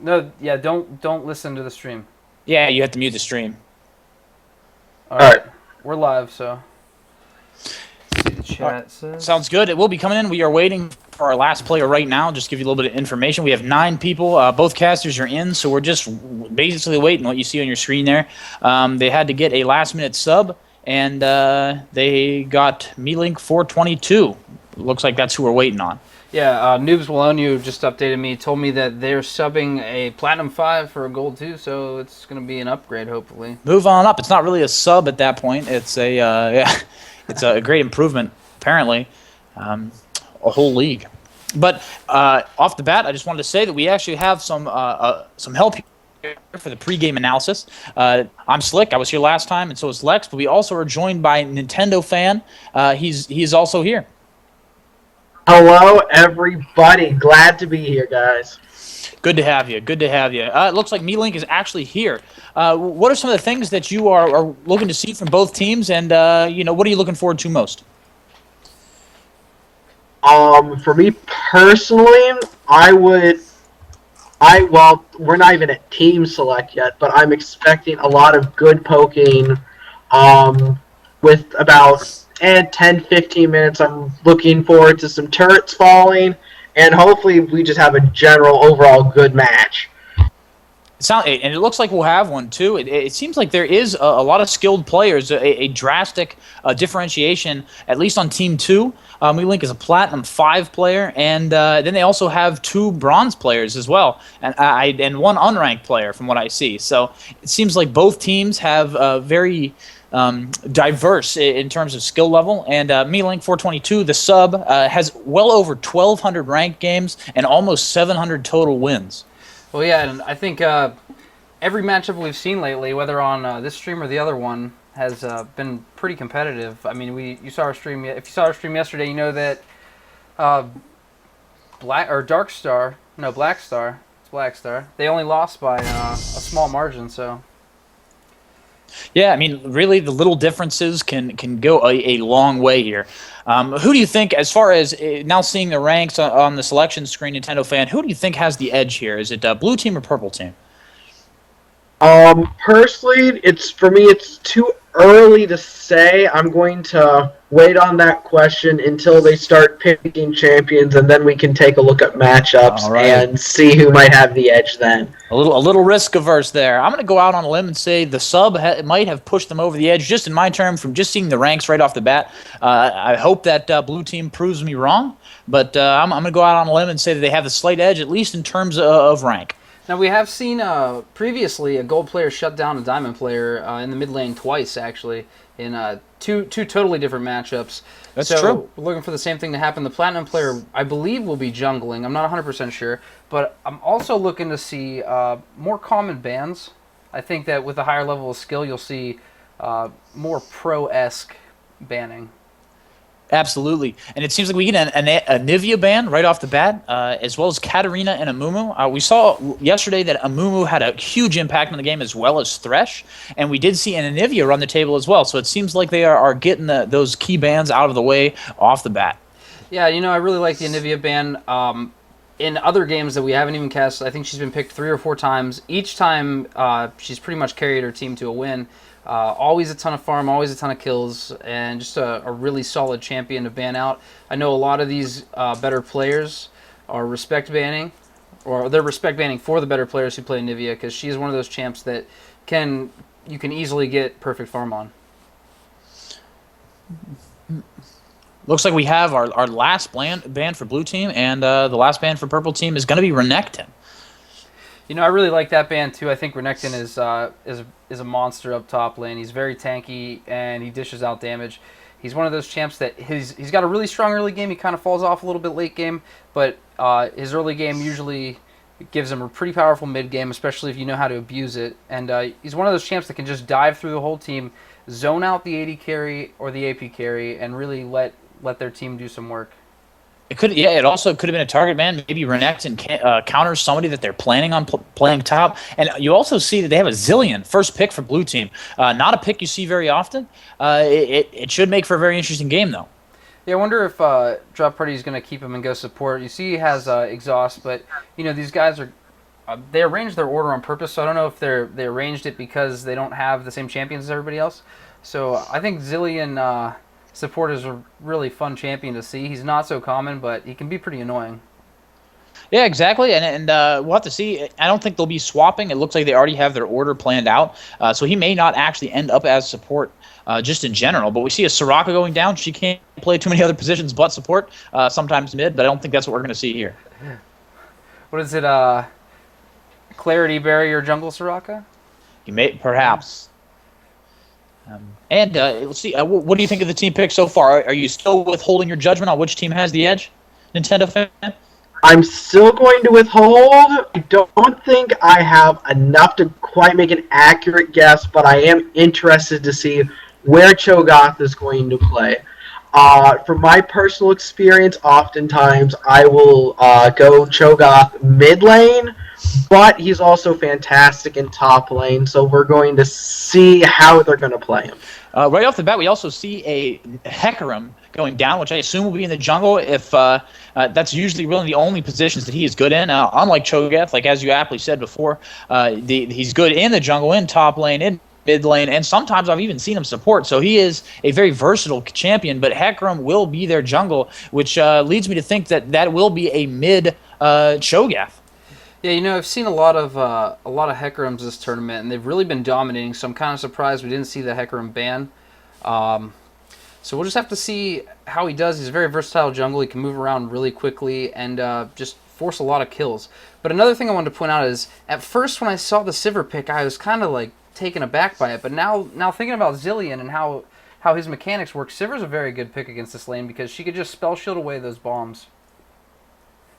No, yeah, don't listen to the stream. Yeah, you have to mute the stream. All All right, right. we're live, so let's see the All right. chat says. Sounds good. It will be coming in. We are waiting for our last player right now. Just give you a little bit of information. We have 9 people. Both casters are in, so we're just basically waiting. What you see on your screen there. They had to get a last-minute sub, and they got Melink 422. Looks like that's who we're waiting on. Yeah, Noobs Will Own You just updated me. Told me that they're subbing a Platinum 5 for a Gold 2, so it's going to be an upgrade, hopefully. Move on up. It's not really a sub at that point. It's a yeah, it's a great improvement apparently. A whole league. But off the bat, I just wanted to say that we actually have some help here for the pregame analysis. I'm Slick. I was here last time, and so is Lex. But we also are joined by Nintendo fan. He's also here. Hello, everybody. Glad to be here, guys. Good to have you. Good to have you. It looks like MeLink is actually here. What are some of the things that you are looking to see from both teams, and what are you looking forward to most? For me personally, well, we're not even at team select yet, but I'm expecting a lot of good poking. With about 10, 15 minutes, I'm looking forward to some turrets falling, and hopefully we just have a general overall good match. And it looks like we'll have one too. It seems like there is a lot of skilled players, a drastic differentiation, at least on Team 2. MeLink is a Platinum 5 player, and then they also have 2 Bronze players as well, and 1 unranked player from what I see. So it seems like both teams have very diverse in terms of skill level. And MeLink 422, the sub, has well over 1,200 ranked games and almost 700 total wins. Well, yeah, and I think every matchup we've seen lately, whether on this stream or the other one, has been pretty competitive. I mean, you saw our stream. If you saw our stream yesterday, you know that Black Star, it's Black Star. They only lost by a small margin, so. Yeah, I mean, really, the little differences can go a long way here. Who do you think, as far as now seeing the ranks on the selection screen, Nintendo fan, who do you think has the edge here? Is it blue team or purple team? Personally, for me, it's too early to say. I'm going to wait on that question until they start picking champions, and then we can take a look at matchups and see who might have the edge then. A little risk averse there. I'm going to go out on a limb and say the sub might have pushed them over the edge, just in my term, from just seeing the ranks right off the bat. I hope that blue team proves me wrong, but I'm going to go out on a limb and say that they have the slight edge, at least in terms of rank. Now, we have seen previously a gold player shut down a diamond player in the mid lane twice, actually, in two totally different matchups. That's true. We're looking for the same thing to happen. The platinum player, I believe, will be jungling. I'm not 100% sure, but I'm also looking to see more common bans. I think that with a higher level of skill, you'll see more pro-esque banning. Absolutely. And it seems like we get a Nivea ban right off the bat, as well as Katarina and Amumu. We saw yesterday that Amumu had a huge impact on the game as well as Thresh, and we did see an Nivea run the table as well. So it seems like they are getting those key bans out of the way off the bat. Yeah, I really like the Nivea ban. In other games that we haven't even cast, I think she's been picked 3 or 4 times. Each time, she's pretty much carried her team to a win. Always a ton of farm, always a ton of kills, and just a really solid champion to ban out. I know a lot of these better players are respect banning, or they're respect banning for the better players who play Nivea, because she's one of those champs that you can easily get perfect farm on. Looks like we have our last ban for blue team, and the last ban for purple team is going to be Renekton. I really like that ban too. I think Renekton is a monster up top lane. He's very tanky and he dishes out damage. He's one of those champs that he's got a really strong early game. He kind of falls off a little bit late game, but his early game usually gives him a pretty powerful mid game, especially if you know how to abuse it. And he's one of those champs that can just dive through the whole team, zone out the AD carry or the AP carry, and really let their team do some work. It also could have been a target ban. Maybe Renekton counters somebody that they're planning on playing top. And you also see that they have a Zillion first pick for blue team. Not a pick you see very often. It should make for a very interesting game, though. Yeah, I wonder if Drop Party is going to keep him and go support. You see he has exhaust, but these guys are They arranged their order on purpose, so I don't know if they arranged it because they don't have the same champions as everybody else. So I think Zillion support is a really fun champion to see. He's not so common, but he can be pretty annoying. Yeah, exactly, and we'll have to see. I don't think they'll be swapping. It looks like they already have their order planned out, so he may not actually end up as support just in general. But we see a Soraka going down. She can't play too many other positions but support, sometimes mid, but I don't think that's what we're going to see here. What is it? Clarity Barrier Jungle Soraka? You may perhaps. And let's see. What do you think of the team pick so far? Are you still withholding your judgment on which team has the edge, Nintendo fan? I'm still going to withhold. I don't think I have enough to quite make an accurate guess, but I am interested to see where Cho'Gath is going to play. From my personal experience, oftentimes I will go Cho'Gath mid lane, but he's also fantastic in top lane, so we're going to see how they're going to play him. Right off the bat, we also see a Hecarim going down, which I assume will be in the jungle. If that's usually really the only positions that he is good in. Unlike Cho'Gath, like as you aptly said before, he's good in the jungle, in top lane, in mid lane, and sometimes I've even seen him support. So he is a very versatile champion. But Hecarim will be their jungle, which leads me to think that will be a mid Cho'Gath. Yeah, I've seen a lot of Hecarims this tournament, and they've really been dominating. So I'm kind of surprised we didn't see the Hecarim ban. So we'll just have to see how he does. He's a very versatile jungle. He can move around really quickly and just force a lot of kills. But another thing I wanted to point out is, at first when I saw the Sivir pick, I was kind of like taken aback by it. But now thinking about Zillion and how his mechanics work, Sivir's a very good pick against this lane because she could just spell shield away those bombs.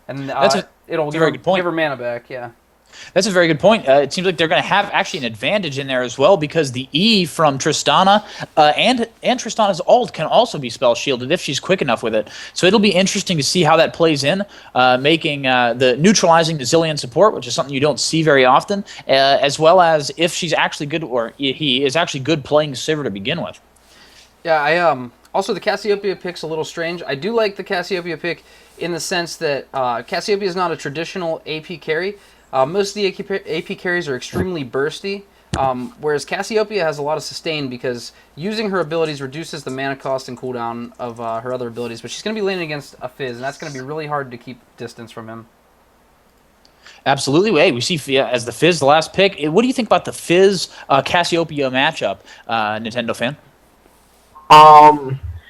And it'll give her mana back, yeah. That's a very good point. It seems like they're going to have actually an advantage in there as well because the E from Tristana and Tristana's ult can also be spell shielded if she's quick enough with it. So it'll be interesting to see how that plays in, making the neutralizing the Zillion support, which is something you don't see very often, as well as if she's actually good or he is actually good playing Sivir to begin with. Yeah, also the Cassiopeia pick's a little strange. I do like the Cassiopeia pick in the sense that Cassiopeia is not a traditional AP carry. Most of the AP carries are extremely bursty, whereas Cassiopeia has a lot of sustain because using her abilities reduces the mana cost and cooldown of her other abilities. But she's going to be laning against a Fizz, and that's going to be really hard to keep distance from him. Absolutely. Hey, we see as the Fizz the last pick. What do you think about the Fizz Cassiopeia matchup, Nintendo fan?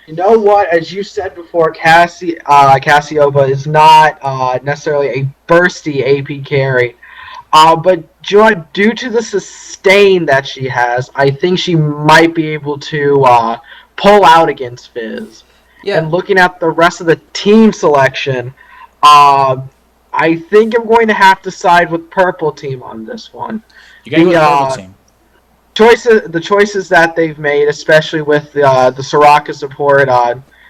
You know what? As you said before, Cassiopeia is not necessarily a bursty AP carry. But due to the sustain that she has, I think she might be able to pull out against Fizz. Yeah. And looking at the rest of the team selection, I think I'm going to have to side with Purple Team on this one. You got to go with Purple Team. The choices that they've made, especially with the Soraka support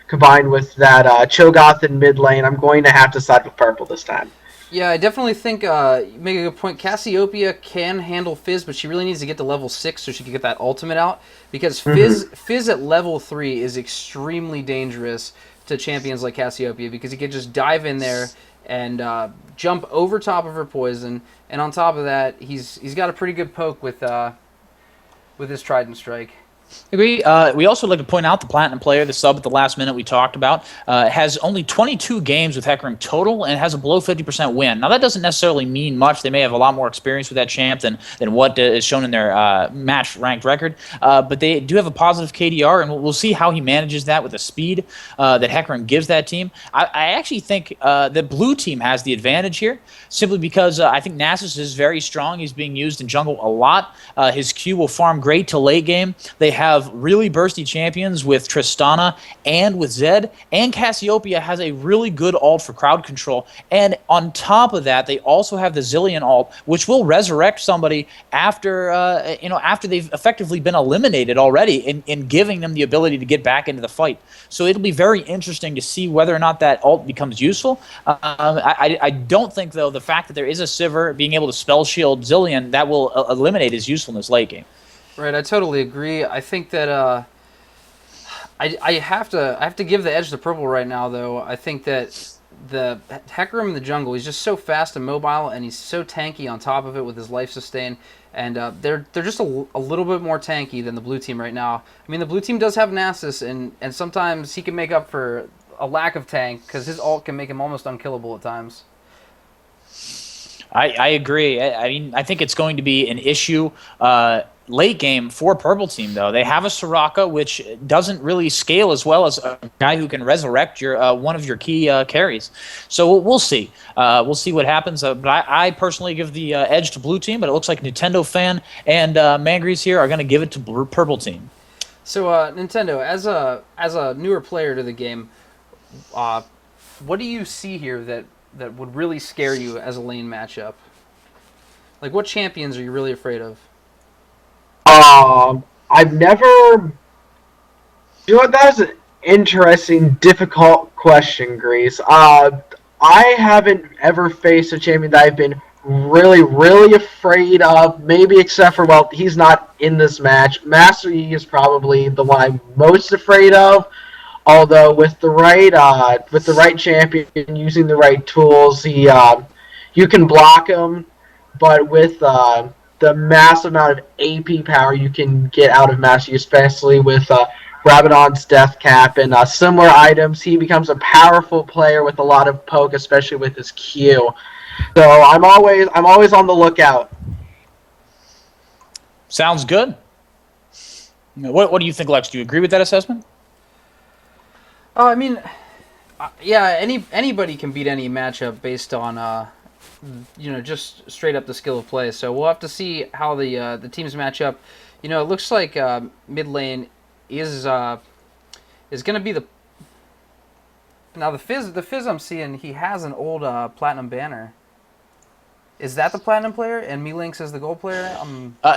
combined with that Cho'Gath in mid lane, I'm going to have to side with Purple this time. Yeah, I definitely think you make a good point. Cassiopeia can handle Fizz, but she really needs to get to level 6 so she can get that ultimate out. Because Fizz at level 3 is extremely dangerous to champions like Cassiopeia because he can just dive in there and jump over top of her poison. And on top of that, he's got a pretty good poke with his Trident Strike. Agree. We also like to point out the Platinum player, the sub at the last minute we talked about, has only 22 games with Hecarim total and has a below 50% win. Now, that doesn't necessarily mean much. They may have a lot more experience with that champ than what is shown in their match-ranked record. But they do have a positive KDR, and we'll see how he manages that with the speed that Hecarim gives that team. I actually think the blue team has the advantage here, simply because I think Nasus is very strong. He's being used in jungle a lot. His Q will farm great to late game. They have really bursty champions with Tristana and with Zed, and Cassiopeia has a really good ult for crowd control. And on top of that, they also have the Zillion ult, which will resurrect somebody after after they've effectively been eliminated already, in giving them the ability to get back into the fight. So it'll be very interesting to see whether or not that ult becomes useful. I don't think, though, the fact that there is a Sivir being able to spell shield Zillion, that will eliminate his usefulness late game. Right, I totally agree. I think that I have to give the edge to Purple right now, though. I think that the Hecarim in the jungle, he's just so fast and mobile, and he's so tanky on top of it with his life sustain. And they're just a little bit more tanky than the blue team right now. I mean, the blue team does have Nasus, and sometimes he can make up for a lack of tank because his ult can make him almost unkillable at times. I agree. I mean, I think it's going to be an issue late game for Purple Team, though. They have a Soraka, which doesn't really scale as well as a guy who can resurrect your one of your key carries. So we'll see. We'll see what happens. But I personally give the edge to Blue Team, but it looks like Nintendo Fan and Mangrease here are going to give it to Purple Team. So Nintendo, as a newer player to the game, what do you see here that would really scare you as a lane matchup? Like, what champions are you really afraid of? I've never. You know what? That is an interesting, difficult question, Grease. I haven't ever faced a champion that I've been really, really afraid of. Maybe except for, well, he's not in this match. Master Yi is probably the one I'm most afraid of. Although with the right champion using the right tools, you can block him. But with the massive amount of AP power you can get out of Master Yi, especially with Rabadon's Death Cap and similar items, he becomes a powerful player with a lot of poke, especially with his Q. So I'm always on the lookout. Sounds good. What do you think, Lex? Do you agree with that assessment? I mean, yeah, anybody can beat any matchup based on just straight up the skill of play. So we'll have to see how the teams match up. It looks like mid lane is going to be the Fizz I'm seeing. He has an old platinum banner. Is that the platinum player and Melinx is the gold player?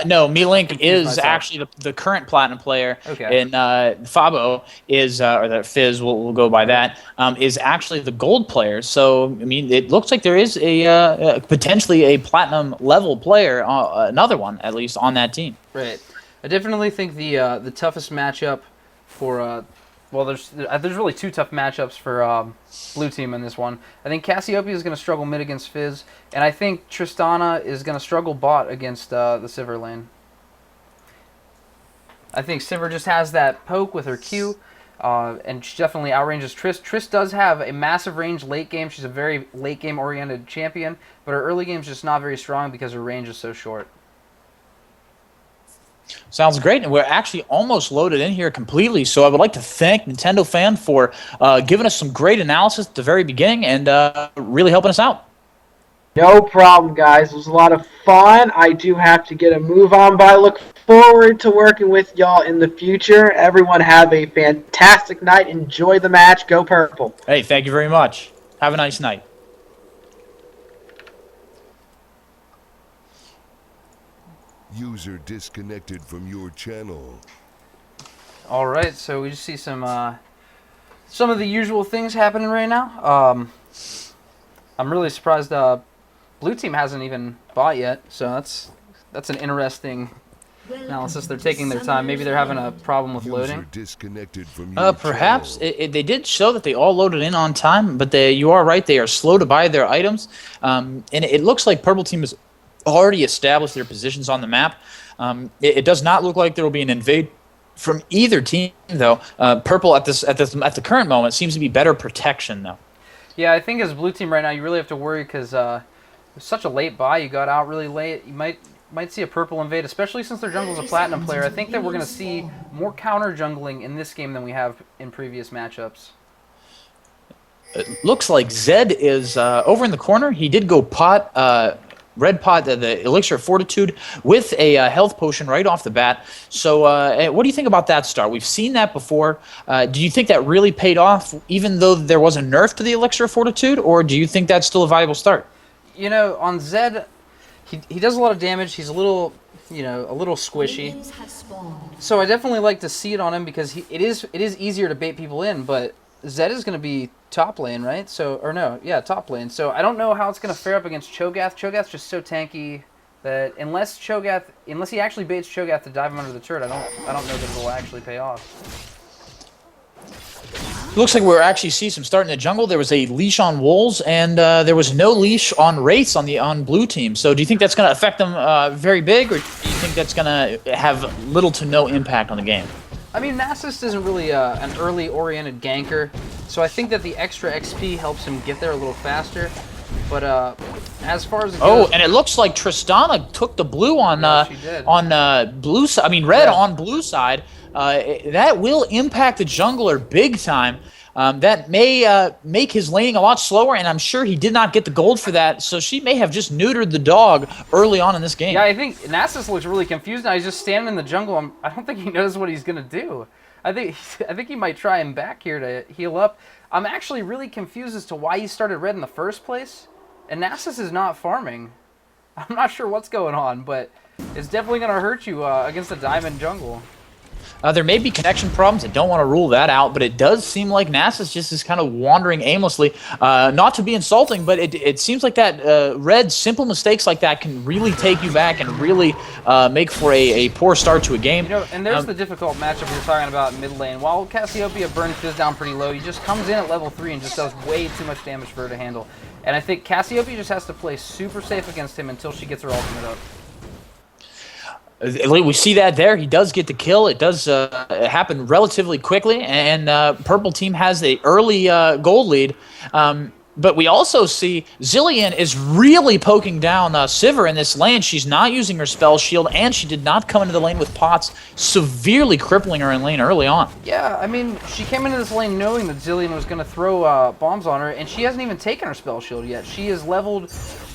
No, Melink is myself. actually the current platinum player, Okay. and Fabo is, or the Fizz, we'll go by that, is actually the gold player. So, I mean, it looks like there is a potentially a platinum level player, another one at least, on that team. Right. I definitely think the toughest matchup for there's really two tough matchups for blue team in this one. I think Cassiopeia is going to struggle mid against Fizz, and I think Tristana is going to struggle bot against the Sivir lane. I think Sivir just has that poke with her Q, and she definitely outranges Triss. Triss does have a massive range late game. She's a very late game oriented champion, but her early game is just not very strong because her range is so short. Sounds great, and we're actually almost loaded in here completely, so I would like to thank Nintendo Fan for giving us some great analysis at the very beginning and really helping us out. No problem, guys. It was a lot of fun. I do have to get a move on, but I look forward to working with y'all in the future. Everyone have a fantastic night. Enjoy the match. Go Purple. Hey, thank you very much. Have a nice night. User disconnected from your channel. All right, so we just see some of the usual things happening right now. I'm really surprised blue team hasn't even bought yet, so that's an interesting analysis. They're taking their time. Maybe they're having a problem with User loading. disconnected from your Perhaps channel. they did show that they all loaded in on time, but you are right, they are slow to buy their items, and it looks like Purple Team has already established their positions on the map. It does not look like there will be an invade from either team, though. Purple at the current moment seems to be better protection, though. Yeah, I think as blue team right now, you really have to worry because it's such a late buy. You got out really late. You might see a purple invade, especially since their jungle's a platinum player. I think that we're going to see more counter jungling in this game than we have in previous matchups. It looks like Zed is over in the corner. He did go pot. Red pot, the Elixir of Fortitude, with a health potion right off the bat. So what do you think about that start? We've seen that before. Do you think that really paid off, even though there was a nerf to the Elixir of Fortitude, or do you think that's still a viable start? On Zed, he does a lot of damage. He's a little squishy. So I definitely like to see it on him because it is easier to bait people in, but Zed is going to be top lane, right? Top lane. So I don't know how it's going to fare up against Cho'Gath. Cho'Gath's just so tanky that unless he actually baits Cho'Gath to dive him under the turret, I don't know that it'll actually pay off. Looks like we're actually see some start in the jungle. There was a leash on wolves, and there was no leash on wraiths on blue team. So do you think that's going to affect them very big, or do you think that's going to have little to no impact on the game? I mean, Nasus isn't really an early-oriented ganker, so I think that the extra XP helps him get there a little faster. But as far as it goes, and it looks like Tristana took the blue on Yeah, she did. blue side. I mean, red Yeah. on blue side. That will impact the jungler big time. That may make his laning a lot slower, and I'm sure he did not get the gold for that. So she may have just neutered the dog early on in this game. yeah, I think Nasus looks really confused now. He's just standing in the jungle. I don't think he knows what he's gonna do. I think he might try him back here to heal up. I'm actually really confused as to why he started red in the first place. And Nasus is not farming. I'm not sure what's going on, but it's definitely gonna hurt you against a diamond jungle. There may be connection problems. I don't want to rule that out, but it does seem like Nasus just is kind of wandering aimlessly. Not to be insulting, but it seems like that red simple mistakes like that can really take you back and really make for a poor start to a game. You know, and there's the difficult matchup we were talking about in mid lane. While Cassiopeia burns Fizz down pretty low, he just comes in at level 3 and just does way too much damage for her to handle. And I think Cassiopeia just has to play super safe against him until she gets her ultimate up. We see that there. He does get the kill. It does happen relatively quickly, and Purple Team has the early gold lead. But we also see Zilean is really poking down Sivir in this lane. She's not using her spell shield, and she did not come into the lane with pots, severely crippling her in lane early on. Yeah, I mean, she came into this lane knowing that Zilean was going to throw bombs on her, and she hasn't even taken her spell shield yet. She has leveled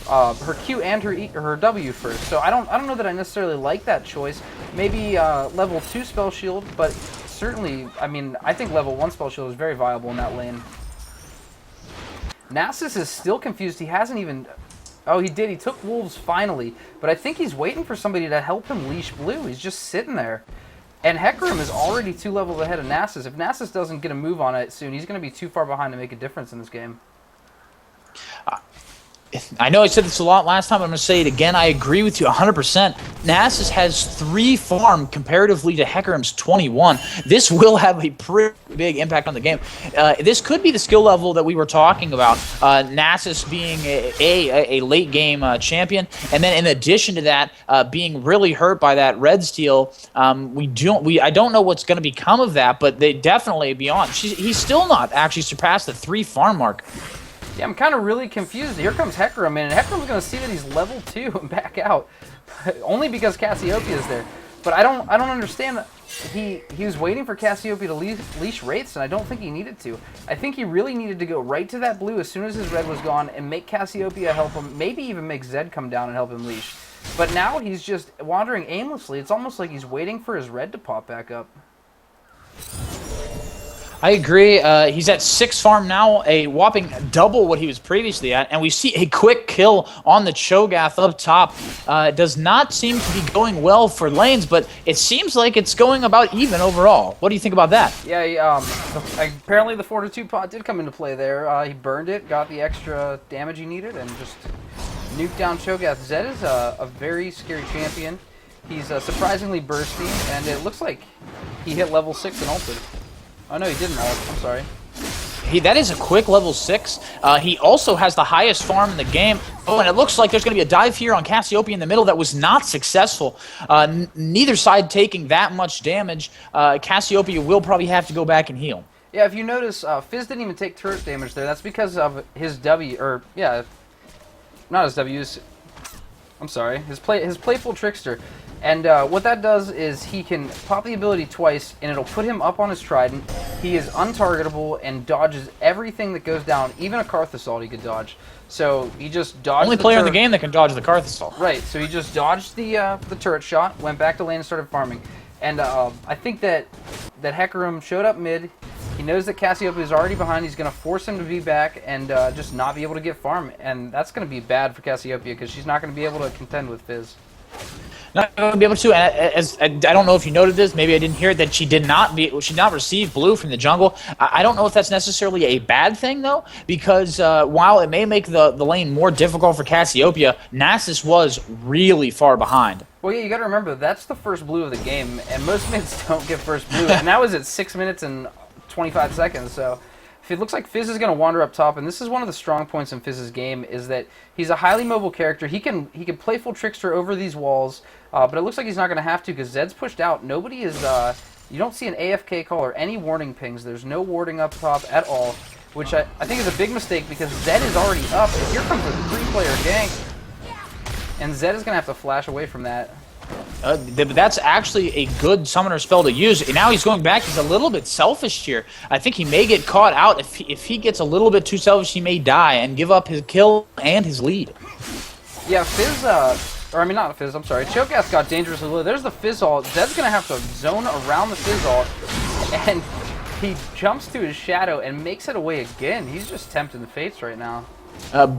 her Q and her W first, so I don't know that I necessarily like that choice. Maybe level 2 spell shield, but certainly, I mean, I think level 1 spell shield is very viable in that lane. Nasus is still confused. He hasn't even... Oh, he did. He took wolves finally, but I think he's waiting for somebody to help him leash blue. He's just sitting there. And Hecarim is already 2 levels ahead of Nasus. If Nasus doesn't get a move on it soon, he's going to be too far behind to make a difference in this game. I know I said this a lot last time, but I'm going to say it again. I agree with you 100%. Nasus has 3 farm comparatively to Hecarim's 21. This will have a pretty big impact on the game. This could be the skill level that we were talking about. Nasus being a late game champion, and then in addition to that, being really hurt by that red steal. I don't know what's going to become of that, but they definitely beyond. He's still not actually surpassed the 3 farm mark. Yeah, I'm kind of really confused. Here comes Hecarim in, and Hecarim's going to see that he's level 2 and back out. Only because Cassiopeia is there. But I don't understand. He was waiting for Cassiopeia to leash wraiths, and I don't think he needed to. I think he really needed to go right to that blue as soon as his red was gone and make Cassiopeia help him, maybe even make Zed come down and help him leash. But now he's just wandering aimlessly. It's almost like he's waiting for his red to pop back up. I agree. He's at 6 farm now, a whopping double what he was previously at, and we see a quick kill on the Cho'Gath up top. It does not seem to be going well for lanes, but it seems like it's going about even overall. What do you think about that? Yeah, apparently the Fortitude pot did come into play there. He burned it, got the extra damage he needed, and just nuked down Cho'Gath. Zed is a very scary champion. He's surprisingly bursty, and it looks like he hit level 6 and ulted. Oh no, he didn't ult. I'm sorry. That is a quick level 6. He also has the highest farm in the game. Oh, and it looks like there's going to be a dive here on Cassiopeia in the middle that was not successful. Neither side taking that much damage. Cassiopeia will probably have to go back and heal. Yeah, if you notice, Fizz didn't even take turret damage there. That's because of his W, or yeah, not his W. I'm sorry, his Playful Trickster. And what that does is he can pop the ability twice, and it'll put him up on his trident. He is untargetable and dodges everything that goes down, even a Karth Assault he could dodge. So he just dodged Only player in the game that can dodge the Karth Assault. Right, so he just dodged the turret shot, went back to lane and started farming. And I think that Hecarim showed up mid. He knows that Cassiopeia is already behind. He's going to force him to be back and just not be able to get farm. And that's going to be bad for Cassiopeia because she's not going to be able to contend with Fizz. Not going to be able to. And I don't know if you noted this. Maybe I didn't hear it, that she did not receive blue from the jungle. I don't know if that's necessarily a bad thing though, because while it may make the lane more difficult for Cassiopeia, Nasus was really far behind. Well, yeah, you got to remember that's the first blue of the game, and most mids don't get first blue, and that was at 6 minutes and 25 seconds. So It looks like Fizz is going to wander up top, and this is one of the strong points in Fizz's game, is that he's a highly mobile character. He can playful trickster over these walls, but it looks like he's not going to have to because Zed's pushed out. Nobody is, you don't see an AFK call or any warning pings. There's no warding up top at all, which I think is a big mistake because Zed is already up, and here comes a 3-player gank, and Zed is going to have to flash away from that. That's actually a good summoner spell to use. And now he's going back. He's a little bit selfish here. I think he may get caught out. If he gets a little bit too selfish, he may die and give up his kill and his lead. Yeah, Fizz, or I mean not Fizz, I'm sorry. Cho'Gath got dangerously low. There's the Fizz ult. Zed's going to have to zone around the Fizz ult. And he jumps to his shadow and makes it away again. He's just tempting the fates right now.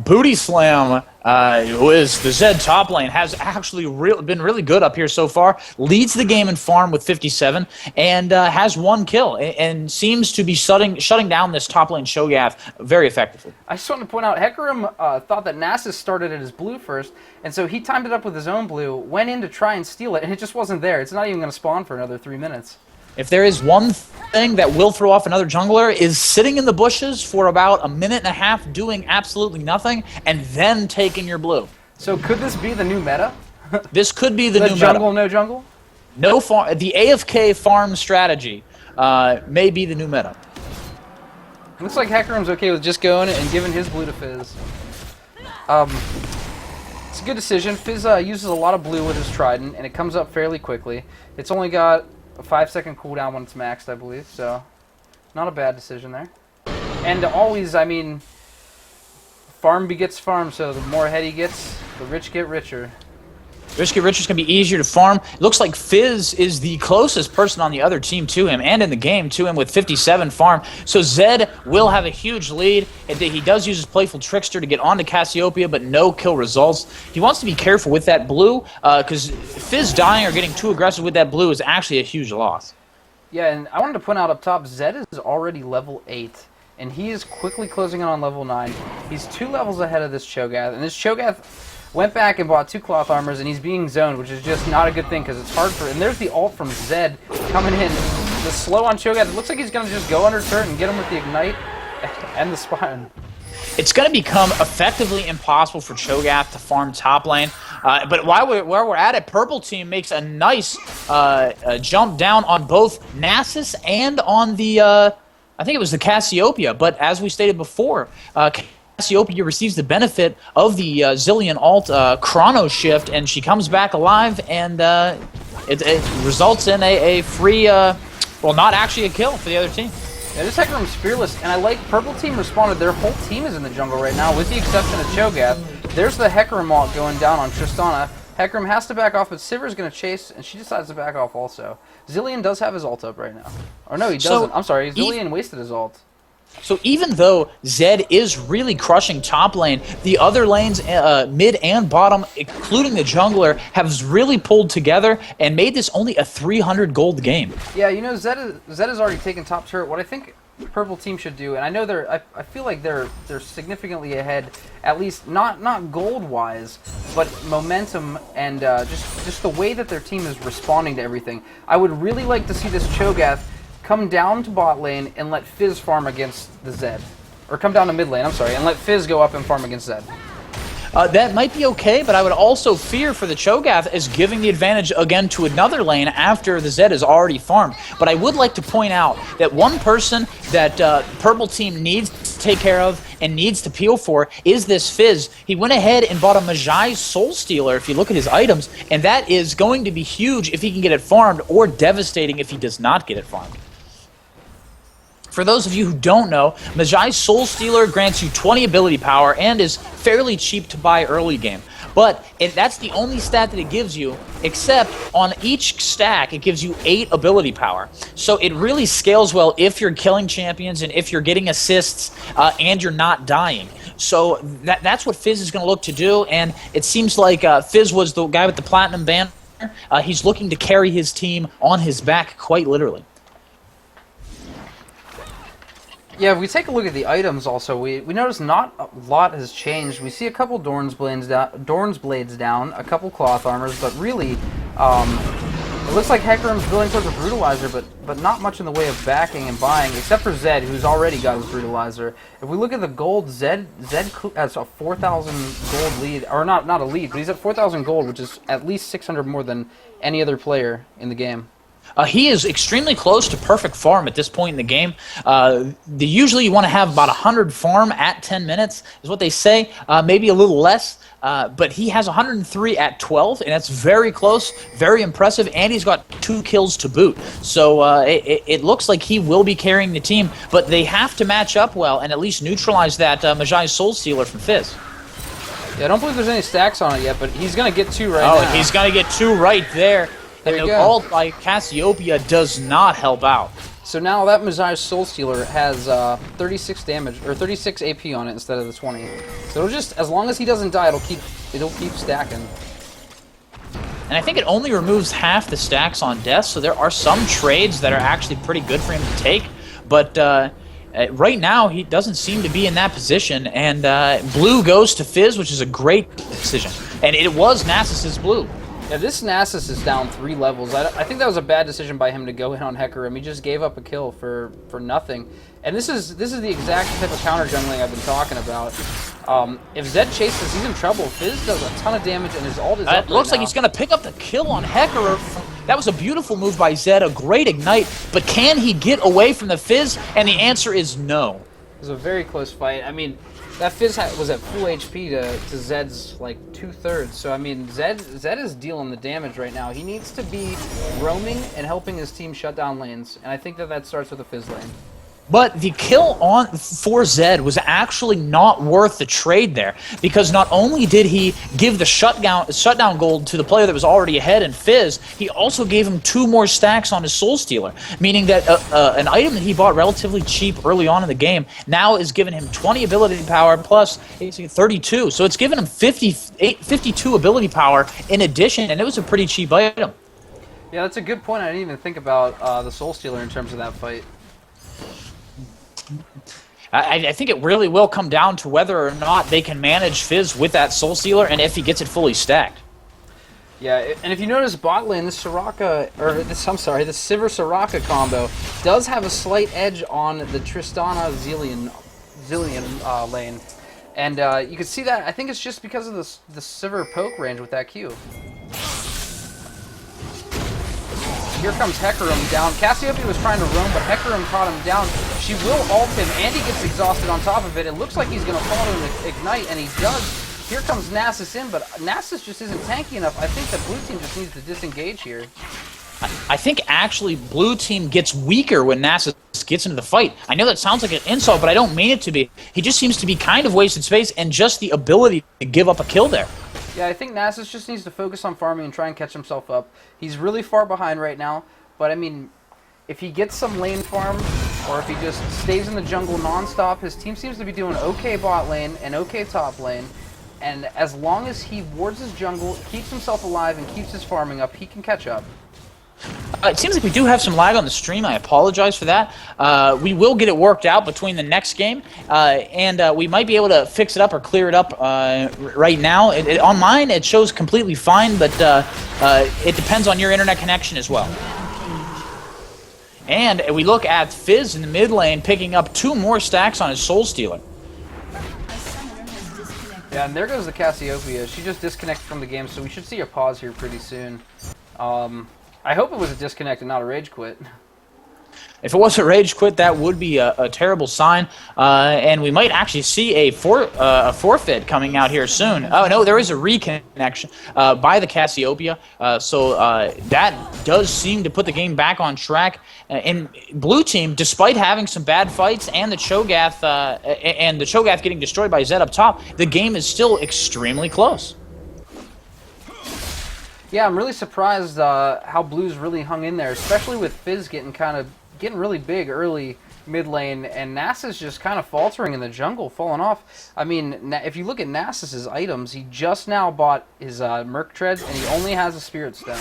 Booty Slam, who is the Zed top lane, has actually been really good up here so far. Leads the game in farm with 57 and has 1 kill and seems to be shutting down this top lane Cho'Gath very effectively. I just want to point out, Hecarim thought that Nasus started at his blue first, and so he timed it up with his own blue, went in to try and steal it, and it just wasn't there. It's not even going to spawn for another 3 minutes. If there is one thing that will throw off another jungler is sitting in the bushes for about a minute and a half doing absolutely nothing and then taking your blue. So could this be the new meta? This could be the new jungle, meta. no jungle? No farm. The AFK farm strategy may be the new meta. Looks like Hecarim's okay with just going and giving his blue to Fizz. It's a good decision. Fizz uses a lot of blue with his Trident, and it comes up fairly quickly. It's only got a 5-second cooldown when it's maxed, I believe, so not a bad decision there. And always, I mean, farm begets farm, so the more head he gets, the rich get richer. Rich get richer is going to be easier to farm. It looks like Fizz is the closest person on the other team to him and in the game to him with 57 farm. So Zed will have a huge lead. He does use his Playful Trickster to get onto Cassiopeia, but no kill results. He wants to be careful with that blue because Fizz dying or getting too aggressive with that blue is actually a huge loss. Yeah, and I wanted to point out up top, Zed is already level 8. And he is quickly closing in on level 9. He's 2 levels ahead of this Cho'Gath. And this Cho'Gath went back and bought 2 cloth armors, and he's being zoned, which is just not a good thing because it's hard for... And there's the ult from Zed coming in. The slow on Cho'Gath. It looks like he's going to just go under turret and get him with the Ignite and the Spine. It's going to become effectively impossible for Cho'Gath to farm top lane. But while we're at it, Purple Team makes a nice jump down on both Nasus and on the... I think it was the Cassiopeia. But as we stated before... Cassiopeia receives the benefit of the Zillion ult Chrono Shift, and she comes back alive, and it results in a free, well, not actually a kill for the other team. Yeah, this Hecarim's fearless, and I like Purple Team responded. Their whole team is in the jungle right now, with the exception of Cho'Gath. There's the Hecarim ult going down on Tristana. Hecarim has to back off, but Sivir's going to chase, and she decides to back off also. Zillion does have his ult up right now. Or no, he doesn't. I'm sorry, Zillion wasted his ult. So even though Zed is really crushing top lane, the other lanes, mid and bottom, including the jungler, have really pulled together and made this only a 300 gold game. Yeah, you know, Zed has already taken top turret. What I think Purple Team should do, and I know I feel like they're significantly ahead, at least not gold wise, but momentum and just the way that their team is responding to everything. I would really like to see this Cho'Gath come down to bot lane and let Fizz farm against the Zed. Or come down to mid lane, I'm sorry, and let Fizz go up and farm against Zed. That might be okay, but I would also fear for the Cho'Gath as giving the advantage again to another lane after the Zed is already farmed. But I would like to point out that one person that Purple Team needs to take care of and needs to peel for is this Fizz. He went ahead and bought a Magi Soul Stealer, if you look at his items, and that is going to be huge if he can get it farmed, or devastating if he does not get it farmed. For those of you who don't know, Magi Soul Stealer grants you 20 ability power and is fairly cheap to buy early game. But that's the only stat that it gives you, except on each stack it gives you 8 ability power. So it really scales well if you're killing champions and if you're getting assists and you're not dying. So that's what Fizz is going to look to do, and it seems like Fizz was the guy with the platinum banner. He's looking to carry his team on his back quite literally. Yeah, if we take a look at the items also, we notice not a lot has changed. We see a couple Dorn's Blades down, a couple Cloth Armors, but really, It looks like Hecarim's building towards a Brutalizer, but not much in the way of backing and buying, except for Zed, who's already got his Brutalizer. If we look at the gold, Zed has a 4,000 gold lead, or not a lead, but he's at 4,000 gold, which is at least 600 more than any other player in the game. He is extremely close to perfect farm at this point in the game. Usually you want to have about 100 farm at 10 minutes, is what they say, maybe a little less. But he has 103 at 12, and that's very close, very impressive, and he's got 2 kills to boot. So it looks like he will be carrying the team, but they have to match up well and at least neutralize that Magi Soul Stealer from Fizz. Yeah, I don't believe there's any stacks on it yet, but he's going to get 2 right now. Oh, he's going to get 2 right there. There And you the go. ult by Cassiopeia does not help out. So now that Messiah's Soul Stealer has 36 damage, or 36 AP on it instead of the 20. So it'll just, as long as he doesn't die, it'll keep stacking. And I think it only removes half the stacks on death, so there are some trades that are actually pretty good for him to take. But right now, he doesn't seem to be in that position. And blue goes to Fizz, which is a great decision. And it was Nasus's blue. Yeah, this Nasus is down 3 levels. I think that was a bad decision by him to go in on Hecarim. He just gave up a kill for nothing. And this is the exact type of counter jungling I've been talking about. If Zed chases, he's in trouble. Fizz does a ton of damage, and his ult is up It looks right like now. he's going to pick up the kill on Hecarim. That was a beautiful move by Zed, a great ignite. But can he get away from the Fizz? And the answer is no. It was a very close fight. I mean, that Fizz was at full HP to Zed's like 2/3. So I mean, Zed is dealing the damage right now. He needs to be roaming and helping his team shut down lanes, and I think that starts with a Fizz lane. But the kill for Zed was actually not worth the trade there, because not only did he give the shutdown gold to the player that was already ahead in Fizz, he also gave him 2 more stacks on his Soul Stealer, meaning that an item that he bought relatively cheap early on in the game now is giving him 20 ability power plus 32. So it's given him 52 ability power in addition, and it was a pretty cheap item. Yeah, that's a good point. I didn't even think about the Soul Stealer in terms of that fight. I think it really will come down to whether or not they can manage Fizz with that Soul Stealer and if he gets it fully stacked. Yeah, and if you notice bot lane, this Sivir Soraka combo does have a slight edge on the Tristana Zillion lane. And you can see that, I think it's just because of the Sivir poke range with that Q. Here comes Hecarim down. Cassiopeia was trying to roam, but Hecarim caught him down. She will ult him, and he gets exhausted on top of it. It looks like he's going to fall to an ignite, and he does. Here comes Nasus in, but Nasus just isn't tanky enough. I think the blue team just needs to disengage here. I think actually blue team gets weaker when Nasus gets into the fight. I know that sounds like an insult, but I don't mean it to be. He just seems to be kind of wasted space and just the ability to give up a kill there. Yeah, I think Nasus just needs to focus on farming and try and catch himself up. He's really far behind right now, but I mean, if he gets some lane farm, or if he just stays in the jungle non-stop, his team seems to be doing okay bot lane and okay top lane, and as long as he wards his jungle, keeps himself alive, and keeps his farming up, he can catch up. It seems like we do have some lag on the stream. I apologize for that. We will get it worked out between the next game, and we might be able to fix it up or clear it up right now. On mine, it shows completely fine, but it depends on your internet connection as well. And we look at Fizz in the mid lane picking up 2 more stacks on his Soul Stealer. Yeah, and there goes the Cassiopeia. She just disconnected from the game, so we should see a pause here pretty soon. I hope it was a disconnect and not a rage quit. If it was a rage quit, that would be a terrible sign, and we might actually see a forfeit coming out here soon. Oh no, there is a reconnection by the Cassiopeia, so that does seem to put the game back on track. And blue team, despite having some bad fights and the Cho'Gath getting destroyed by Zed up top, the game is still extremely close. Yeah, I'm really surprised how Blues really hung in there, especially with Fizz getting really big early mid lane, and Nasus just kind of faltering in the jungle, falling off. I mean, if you look at Nasus's items, he just now bought his Merc Treads, and he only has a Spirit Stone.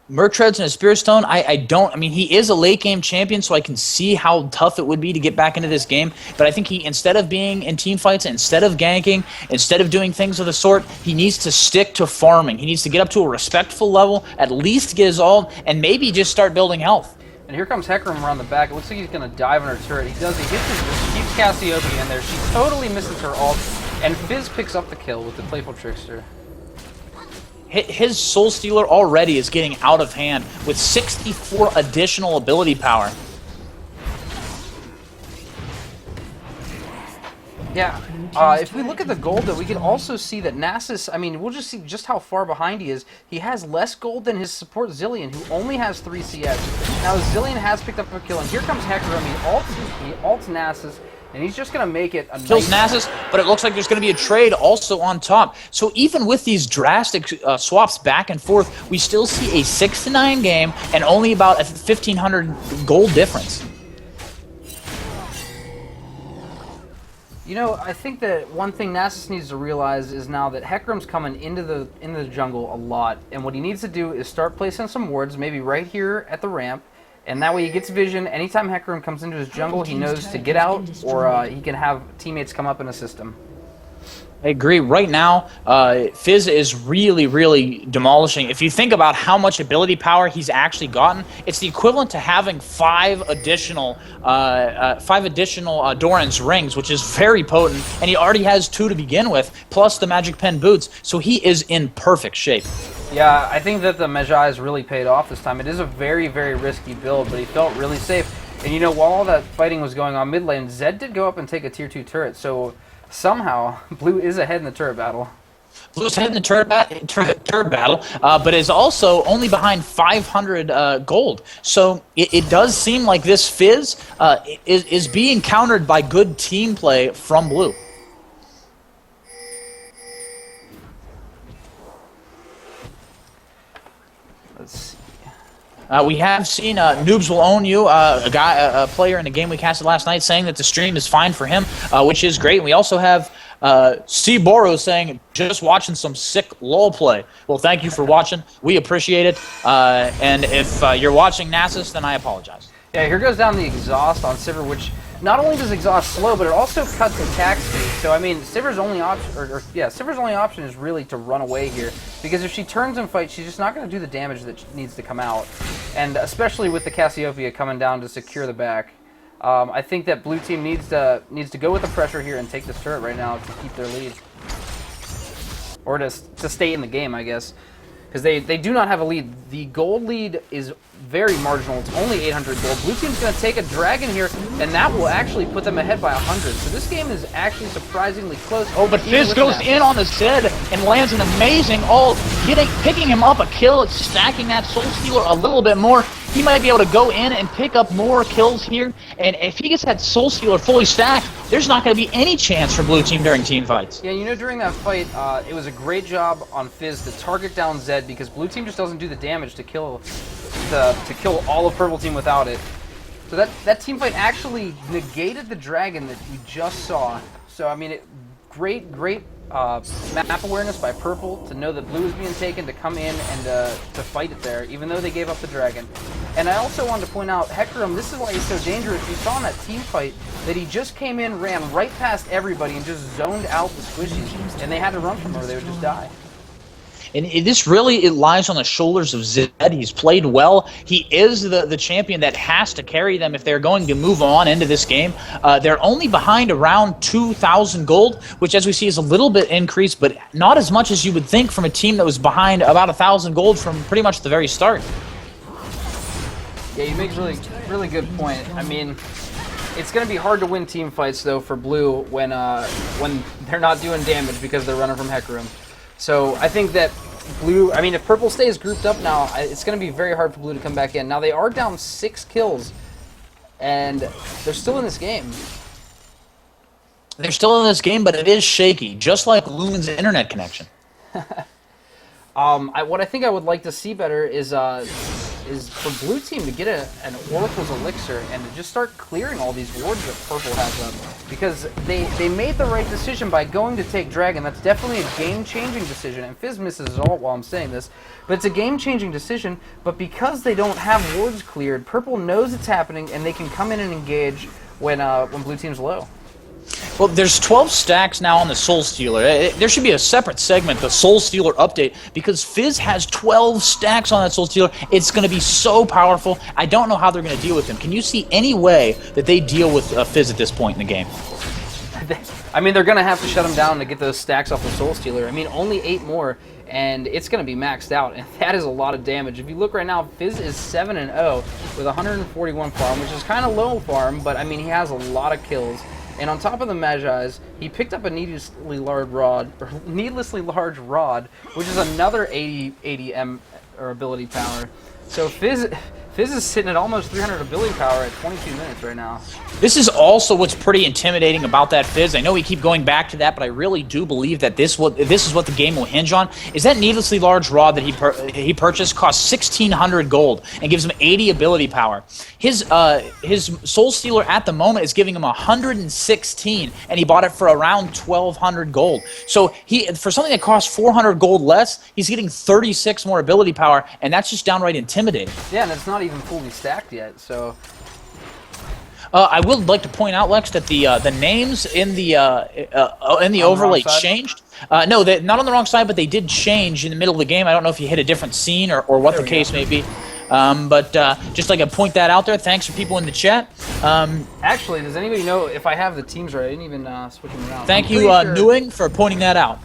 Murktreads and a Spirit Stone, I mean, he is a late game champion, so I can see how tough it would be to get back into this game. But I think instead of being in team fights, instead of ganking, instead of doing things of the sort, he needs to stick to farming. He needs to get up to a respectful level, at least get his ult, and maybe just start building health. And here comes Hecarim around the back. It looks like he's going to dive on her turret. He does. He hits his, keeps Cassiopeia in there. She totally misses her ult, and Fizz picks up the kill with the Playful Trickster. His Soul Stealer already is getting out of hand with 64 additional ability power. Yeah, if we look at the gold, though, we can also see that Nasus, I mean, we'll just see just how far behind he is. He has less gold than his support Zillion, who only has 3 CS. Now, Zillion has picked up a kill, and here comes Hecarim. He ults Nasus, and he's just going to make it a Kills Nasus, but it looks like there's going to be a trade also on top. So even with these drastic swaps back and forth, we still see a 6-9 game and only about a 1,500 gold difference. You know, I think that one thing Nasus needs to realize is now that Hecarim's coming into the jungle a lot, and what he needs to do is start placing some wards, maybe right here at the ramp, and that way he gets vision. Anytime Hecarim comes into his jungle, he knows to get out, or he can have teammates come up and assist him. I agree. Right now, Fizz is really, really demolishing. If you think about how much ability power he's actually gotten, it's the equivalent to having 5 additional Doran's rings, which is very potent, and he already has 2 to begin with, plus the Magic Pen boots, so he is in perfect shape. Yeah, I think that the Mejai's really paid off this time. It is a very, very risky build, but he felt really safe. And you know, while all that fighting was going on mid lane, Zed did go up and take a tier 2 turret, so somehow Blue is ahead in the turret battle. Blue's ahead in the turret battle, but is also only behind 500 gold. So it does seem like this Fizz is being countered by good team play from Blue. Let's see. We have seen Noobs Will Own You, a player in the game we casted last night, saying that the stream is fine for him, which is great. And we also have C. Boro saying, just watching some sick LOL play. Well, thank you for watching. We appreciate it. And if you're watching Nasus, then I apologize. Yeah, here goes down the exhaust on Sivir, which not only does exhaust slow, but it also cuts attack speed. So I mean, Sivir's only option, Sivir's only option is really to run away here, because if she turns and fights, she's just not going to do the damage that needs to come out, and especially with the Cassiopeia coming down to secure the back. I think that Blue Team needs to go with the pressure here and take this turret right now to keep their lead, or to stay in the game, I guess. Because they do not have a lead. The gold lead is very marginal. It's only 800 gold. Blue Team's going to take a dragon here, and that will actually put them ahead by 100. So this game is actually surprisingly close. Oh, but Fizz goes in on the Zed and lands an amazing ult, picking him up a kill, stacking that Soul Stealer a little bit more. He might be able to go in and pick up more kills here, and if he gets that Soul Stealer fully stacked, there's not going to be any chance for Blue Team during team fights. Yeah, you know, during that fight, it was a great job on Fizz to target down Zed, because Blue Team just doesn't do the damage to kill all of Purple Team without it. So that team fight actually negated the dragon that we just saw. So I mean, great map awareness by Purple to know that Blue is being taken, to come in and to fight it there, even though they gave up the dragon. And I also wanted to point out, Hecarim, this is why he's so dangerous. You saw in that team fight that he just came in, ran right past everybody, and just zoned out the squishies, and they had to run from her, or they would just die. And this really lies on the shoulders of Zed. He's played well. He is the champion that has to carry them if they're going to move on into this game. They're only behind around 2,000 gold, which, as we see, is a little bit increased, but not as much as you would think from a team that was behind about 1,000 gold from pretty much the very start. Yeah, you make a really good point. I mean, it's going to be hard to win team fights, though, for Blue when they're not doing damage because they're running from Hecarim. So I think that Blue, I mean, if Purple stays grouped up now, it's going to be very hard for Blue to come back in. Now, they are down 6 kills, and they're still in this game. They're still in this game, but it is shaky, just like Lumen's internet connection. What I think I would like to see better is is for blue team to get an Oracle's Elixir and to just start clearing all these wards that purple has up. Because they made the right decision by going to take Dragon. That's definitely a game-changing decision. And Fizz misses his ult while I'm saying this. But it's a game-changing decision. But because they don't have wards cleared, purple knows it's happening and they can come in and engage when blue team's low. Well, there's 12 stacks now on the Soul Stealer. There should be a separate segment, the Soul Stealer update, because Fizz has 12 stacks on that Soul Stealer. It's going to be so powerful. I don't know how they're going to deal with him. Can you see any way that they deal with Fizz at this point in the game? I mean, they're going to have to shut him down to get those stacks off the Soul Stealer. I mean, only 8 more, and it's going to be maxed out, and that is a lot of damage. If you look right now, Fizz is 7-0 with 141 farm, which is kind of low farm, but I mean, he has a lot of kills. And on top of the Magi's, he picked up a needlessly large rod, which is another 80 M or ability power. So Fizz is sitting at almost 300 ability power at 22 minutes right now. This is also what's pretty intimidating about that Fizz. I know we keep going back to that, but I really do believe that this is what the game will hinge on. Is that needlessly large rod that he purchased costs 1,600 gold and gives him 80 ability power. His Soul Stealer at the moment is giving him 116, and he bought it for around 1,200 gold. So for something that costs 400 gold less, he's getting 36 more ability power, and that's just downright intimidating. Yeah, and it's not even fully stacked yet, so... I would like to point out, Lex, that the names in the overlay changed. No, not on the wrong side, but they did change in the middle of the game. I don't know if you hit a different scene or what the case may be. But just like to point that out there. Thanks for people in the chat. Actually, does anybody know if I have the teams right? I didn't even switch them around. Thank you, Newing, for pointing that out.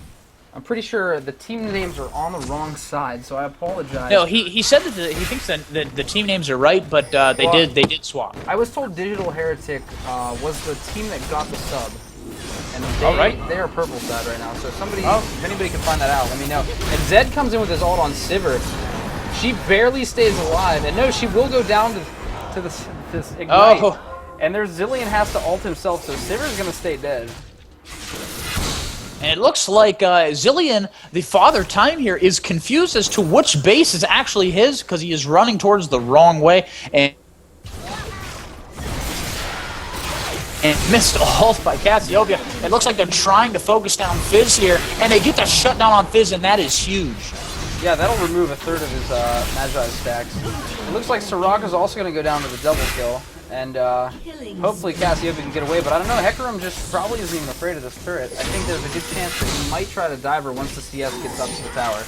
I'm pretty sure the team names are on the wrong side, so I apologize. No, he said that he thinks that the team names are right, but they did swap. I was told Digital Heretic was the team that got the sub, and they are purple side right now. So if anybody can find that out, let me know. And Zed comes in with his ult on Sivir. She barely stays alive, and no, she will go down to this ignite. Oh. And there's Zilean has to ult himself, so Sivir's gonna stay dead. And it looks like Zilean, the Father Time here, is confused as to which base is actually his, because he is running towards the wrong way. And missed ult by Cassiopeia. It looks like they're trying to focus down Fizz here, and they get the shutdown on Fizz, and that is huge. Yeah, that'll remove a third of his Magi stacks. It looks like Soraka's also going to go down to the double kill. And hopefully Cassiopeia can get away, but I don't know, Hecarim just probably isn't even afraid of this turret. I think there's a good chance that he might try to dive her once the CS gets up to the tower.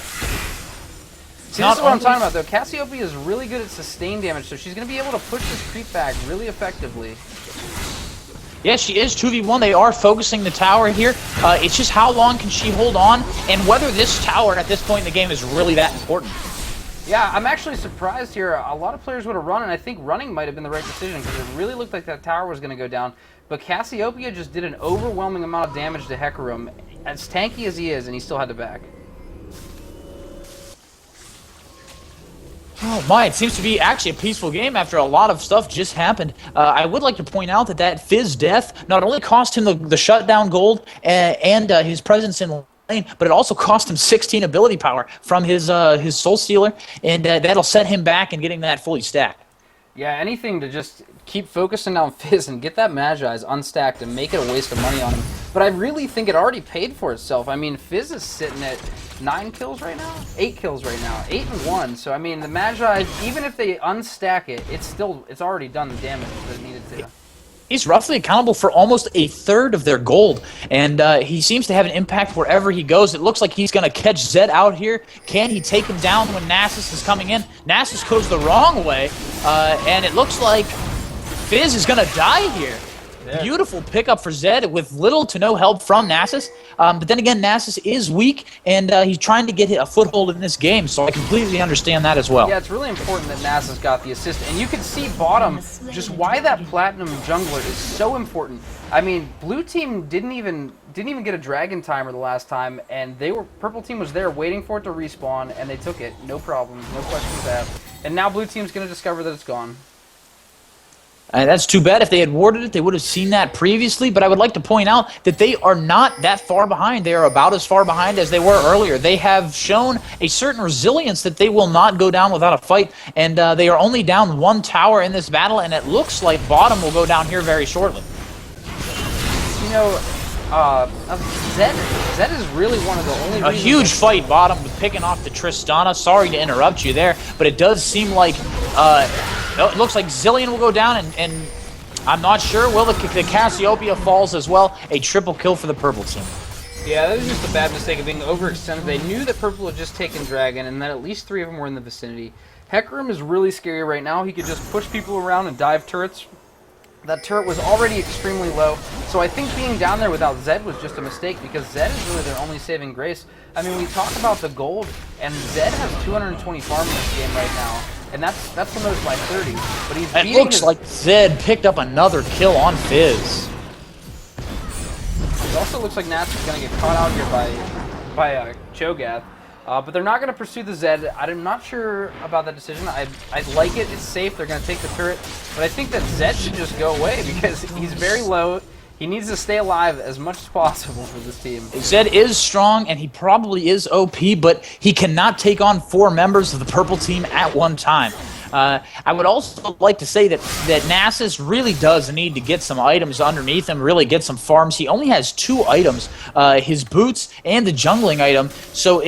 See, this is what I'm talking about, though. Cassiopeia is really good at sustain damage, so she's going to be able to push this creep back really effectively. Yes, she is 2v1. They are focusing the tower here. It's just how long can she hold on, and whether this tower at this point in the game is really that important. Yeah, I'm actually surprised here. A lot of players would have run, and I think running might have been the right decision because it really looked like that tower was going to go down. But Cassiopeia just did an overwhelming amount of damage to Hecarim, as tanky as he is, and he still had to back. Oh my, it seems to be actually a peaceful game after a lot of stuff just happened. I would like to point out that Fizz death not only cost him the shutdown gold and his presence in lane, but it also cost him 16 ability power from his Soul Stealer, and that'll set him back and getting that fully stacked. Yeah, anything to just keep focusing on Fizz and get that Magi's unstacked and make it a waste of money on him. But I really think it already paid for itself. I mean, Fizz is sitting at 9 kills right now? 8 kills right now. 8 and 1. So, I mean, the Magi, even if they unstack it, it's already done the damage that it needed to. He's roughly accountable for almost a third of their gold, and he seems to have an impact wherever he goes. It looks like he's going to catch Zed out here. Can he take him down when Nasus is coming in? Nasus goes the wrong way, and it looks like Fizz is going to die here. Yeah. Beautiful pickup for Zed with little to no help from Nasus. But then again, Nasus is weak, and he's trying to get a foothold in this game, so I completely understand that as well. Yeah, it's really important that Nasus got the assist. And you can see bottom just why that Platinum jungler is so important. I mean, blue team didn't even get a dragon timer the last time, and purple team was there waiting for it to respawn, and they took it. No problem, no questions asked. And now blue team's going to discover that it's gone. That's too bad. If they had warded it, they would have seen that previously. But I would like to point out that they are not that far behind. They are about as far behind as they were earlier. They have shown a certain resilience that they will not go down without a fight. And they are only down one tower in this battle, and it looks like bottom will go down here very shortly. You know, Zed is really one of the only A huge fight bottom picking off the Tristana. Sorry to interrupt you there, but it does seem like it looks like Zillion will go down, and I'm not sure. Will the Cassiopeia falls as well? A triple kill for the purple team. Yeah, that was just a bad mistake of being overextended. They knew that purple had just taken Dragon, and that at least 3 of them were in the vicinity. Hecarim is really scary right now. He could just push people around and dive turrets. That turret was already extremely low, so I think being down there without Zed was just a mistake, because Zed is really their only saving grace. I mean, we talk about the gold, and Zed has 220 farm in this game right now, and that's the most by 30. But he's It looks like Zed picked up another kill on Fizz. It also looks like Nats is going to get caught out here by Cho'Gath. But they're not going to pursue the Zed. I'm not sure about that decision. I like it. It's safe. They're going to take the turret. But I think that Zed should just go away because he's very low. He needs to stay alive as much as possible for this team. Zed is strong, and he probably is OP, but he cannot take on 4 members of the purple team at one time. I would also like to say that Nasus really does need to get some items underneath him, really get some farms. He only has 2 items, his boots and the jungling item, so